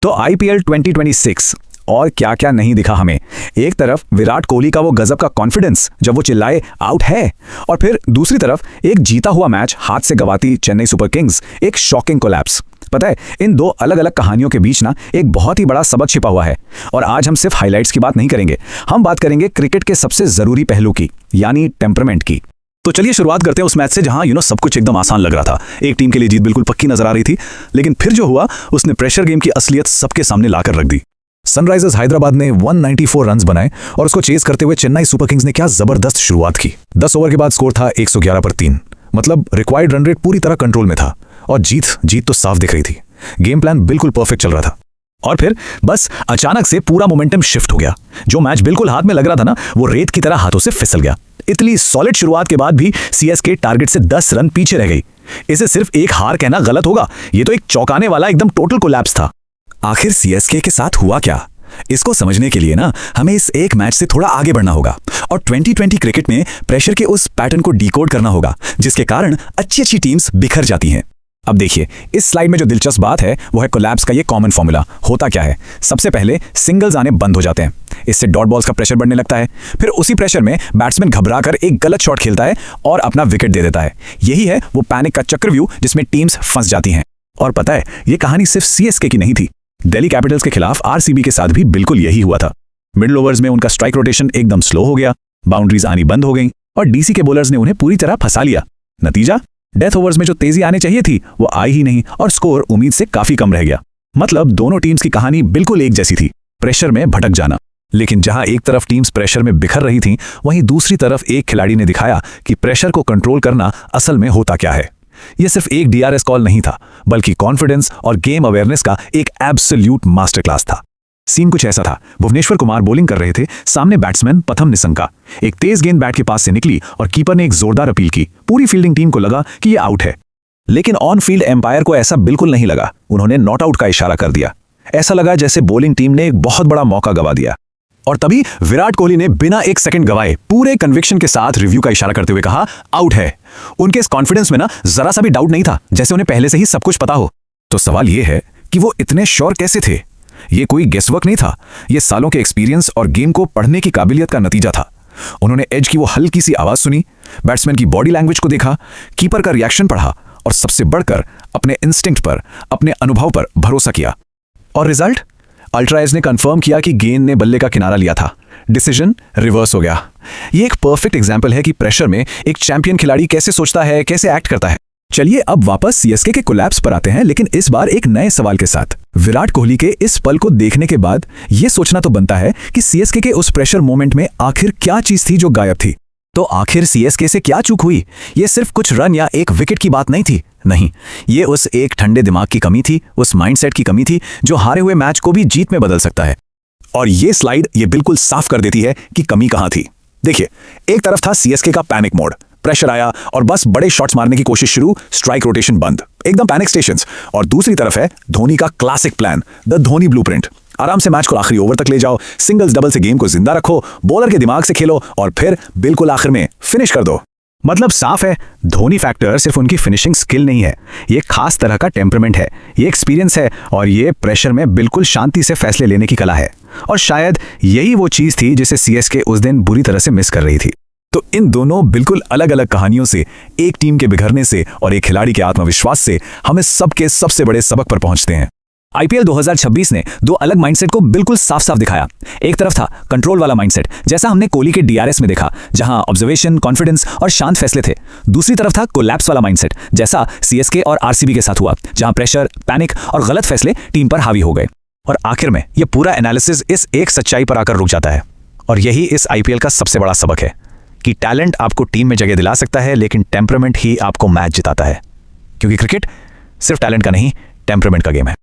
तो आईपीएल 2026 और क्या क्या नहीं दिखा हमें। एक तरफ विराट कोहली का वो गजब का कॉन्फिडेंस जब वो चिल्लाए आउट है, और फिर दूसरी तरफ एक जीता हुआ मैच हाथ से गवाती चेन्नई सुपर किंग्स, एक शॉकिंग कोलैप्स। पता है, इन दो अलग अलग कहानियों के बीच ना एक बहुत ही बड़ा सबक छिपा हुआ है। और आज हम सिर्फ हाइलाइट्स की बात नहीं करेंगे, हम बात करेंगे क्रिकेट के सबसे जरूरी पहलू की, यानी टेम्परामेंट की। तो चलिए शुरुआत करते हैं उस मैच से जहां सब कुछ एकदम आसान लग रहा था। एक टीम के लिए जीत बिल्कुल पक्की नजर आ रही थी, लेकिन फिर जो हुआ उसने प्रेशर गेम की असलियत सबके सामने लाकर रख दी। सनराइजर्स हैदराबाद ने 194 रन्स बनाए और उसको चेज करते हुए चेन्नई सुपर किंग्स ने क्या जबरदस्त शुरुआत की। 10 ओवर के बाद स्कोर था 111 पर 3, मतलब रिक्वायर्ड रन रेट पूरी तरह कंट्रोल में था और जीत तो साफ दिख रही थी। गेम प्लान बिल्कुल परफेक्ट चल रहा था और फिर बस अचानक से पूरा मोमेंटम शिफ्ट हो गया। जो मैच बिल्कुल हाथ में लग रहा था ना, वो रेत की तरह हाथों से फिसल गया। इतनी सॉलिड शुरुआत के बाद भी सीएसके टारगेट से 10 रन पीछे रह गई। इसे सिर्फ एक हार कहना गलत होगा, ये तो एक चौंकाने वाला एकदम टोटल कोलैप्स था। आखिर सीएसके के साथ हुआ क्या, इसको समझने के लिए ना हमें इस एक मैच से थोड़ा आगे बढ़ना होगा और 2020 क्रिकेट में प्रेशर के उस पैटर्न को डिकोड करना होगा जिसके कारण अच्छी टीम्स बिखर जाती हैं। अब देखिए, इस स्लाइड में जो दिलचस्प बात है वो है कोलैप्स का ये कॉमन फॉर्मूला। होता क्या है, सबसे पहले सिंगल्स आने बंद हो जाते हैं, इससे डॉट बॉल्स का प्रेशर बढ़ने लगता है। फिर उसी प्रेशर में बैट्समैन घबराकर एक गलत शॉट खेलता है और अपना विकेट दे देता है। यही है वो पैनिक का चक्रव्यूह जिसमें टीम्स फंस जाती हैं। और पता है, ये कहानी सिर्फ सीएसके की नहीं थी, दिल्ली कैपिटल्स के खिलाफ आरसीबी के साथ भी बिल्कुल यही हुआ था। मिडिल ओवर्स में उनका स्ट्राइक रोटेशन एकदम स्लो हो गया, बाउंड्रीज आनी बंद हो गई और डीसी के बॉलर्स ने उन्हें पूरी तरह फंसा लिया। नतीजा, डेथ ओवर्स में जो तेजी आने चाहिए थी वो आई ही नहीं और स्कोर उम्मीद से काफी कम रह गया। मतलब दोनों टीम्स की कहानी बिल्कुल एक जैसी थी, प्रेशर में भटक जाना। लेकिन जहां एक तरफ टीम्स प्रेशर में बिखर रही थीं, वहीं दूसरी तरफ एक खिलाड़ी ने दिखाया कि प्रेशर को कंट्रोल करना असल में होता क्या है। यह सिर्फ एक डीआरएस कॉल नहीं था, बल्कि कॉन्फिडेंस और गेम अवेयरनेस का एक एब्सोल्यूट मास्टर क्लास था। सीन कुछ ऐसा था, भुवनेश्वर कुमार बॉलिंग कर रहे थे, सामने बैट्समैन प्रथम निशंका। एक तेज गेंद बैट के पास से निकली और कीपर ने एक जोरदार अपील की। पूरी फील्डिंग टीम को लगा कि यह आउट है, लेकिन ऑन फील्ड एम्पायर को ऐसा बिल्कुल नहीं लगा। उन्होंने नॉट आउट का इशारा कर दिया। ऐसा लगा जैसे बॉलिंग टीम ने एक बहुत बड़ा मौका गवा दिया। और तभी विराट कोहली ने बिना एक सेकंड गवाए पूरे कन्विक्शन के साथ रिव्यू का इशारा करते हुए कहा आउट है। उनके इस कॉन्फिडेंस में ना जरा सा भी डाउट नहीं था, जैसे उन्हें पहले से ही सब कुछ पता हो। तो सवाल यह है कि वो इतने श्योर कैसे थे। ये कोई गेसवर्क नहीं था, ये सालों के एक्सपीरियंस और गेम को पढ़ने की काबिलियत का नतीजा था। उन्होंने एज की वो हल्की सी आवाज सुनी, बैट्समैन की बॉडी लैंग्वेज को देखा, कीपर का रिएक्शन पढ़ा और सबसे बढ़कर अपने इंस्टिंक्ट पर, अपने अनुभव पर भरोसा किया। और रिजल्ट, अल्ट्रा एज ने कंफर्म किया कि गेंद ने बल्ले का किनारा लिया था। डिसीजन रिवर्स हो गया। ये एक परफेक्ट एग्जाम्पल है कि प्रेशर में एक चैंपियन खिलाड़ी कैसे सोचता है, कैसे एक्ट करता है। चलिए अब वापस सीएसके के कोलैप्स पर आते हैं, लेकिन इस बार एक नए सवाल के साथ। विराट कोहली के इस पल को देखने के बाद यह सोचना तो बनता है कि सीएसके के उस प्रेशर मोमेंट में आखिर क्या चीज थी जो गायब थी। तो आखिर सीएसके से क्या चूक हुई। यह सिर्फ कुछ रन या एक विकेट की बात नहीं थी, नहीं, ये उस एक ठंडे दिमाग की कमी थी, उस माइंडसेट की कमी थी जो हारे हुए मैच को भी जीत में बदल सकता है। और ये स्लाइड ये बिल्कुल साफ कर देती है कि कमी कहां थी। देखिए, एक तरफ था सीएसके का पैनिक मोड, प्रेशर आया और बस बड़े शॉट्स मारने की कोशिश शुरू, स्ट्राइक रोटेशन बंद, एकदम पैनिक स्टेशंस। और दूसरी तरफ है धोनी का classic plan, the Dhoni blueprint. आराम से मैच को आखिरी ओवर तक ले जाओ, सिंगल्स डबल से गेम को जिंदा रखो, बॉलर के दिमाग से खेलो और फिर बिल्कुल आखिर में फिनिश कर दो। मतलब साफ है, धोनी फैक्टर सिर्फ उनकी फिनिशिंग स्किल नहीं है, ये खास तरह का टेम्परामेंट है, ये एक्सपीरियंस है और ये प्रेशर में बिल्कुल शांति से फैसले लेने की कला है। और शायद यही वो चीज थी जिसे सीएसके उस दिन बुरी तरह से मिस कर रही थी। तो इन दोनों बिल्कुल अलग अलग कहानियों से, एक टीम के बिखरने से और एक खिलाड़ी के आत्मविश्वास से हम इस सबके सबसे बड़े सबक पर पहुंचते हैं। आईपीएल 2026 ने दो अलग माइंडसेट को बिल्कुल साफ साफ दिखाया। एक तरफ था कंट्रोल वाला माइंडसेट, जैसा हमने कोहली के डीआरएस में देखा, जहां ऑब्जर्वेशन, कॉन्फिडेंस और शांत फैसले थे। दूसरी तरफ था कोलैप्स वाला माइंडसेट, जैसा सीएसके और आरसीबी के साथ हुआ, जहां प्रेशर, पैनिक और गलत फैसले टीम पर हावी हो गए। और आखिर में यह पूरा एनालिसिस इस एक सच्चाई पर आकर रुक जाता है। और यही इस आईपीएल का सबसे बड़ा सबक है कि टैलेंट आपको टीम में जगह दिला सकता है, लेकिन टेम्परामेंट ही आपको मैच जिताता है। क्योंकि क्रिकेट सिर्फ टैलेंट का नहीं, टेम्परामेंट का गेम है।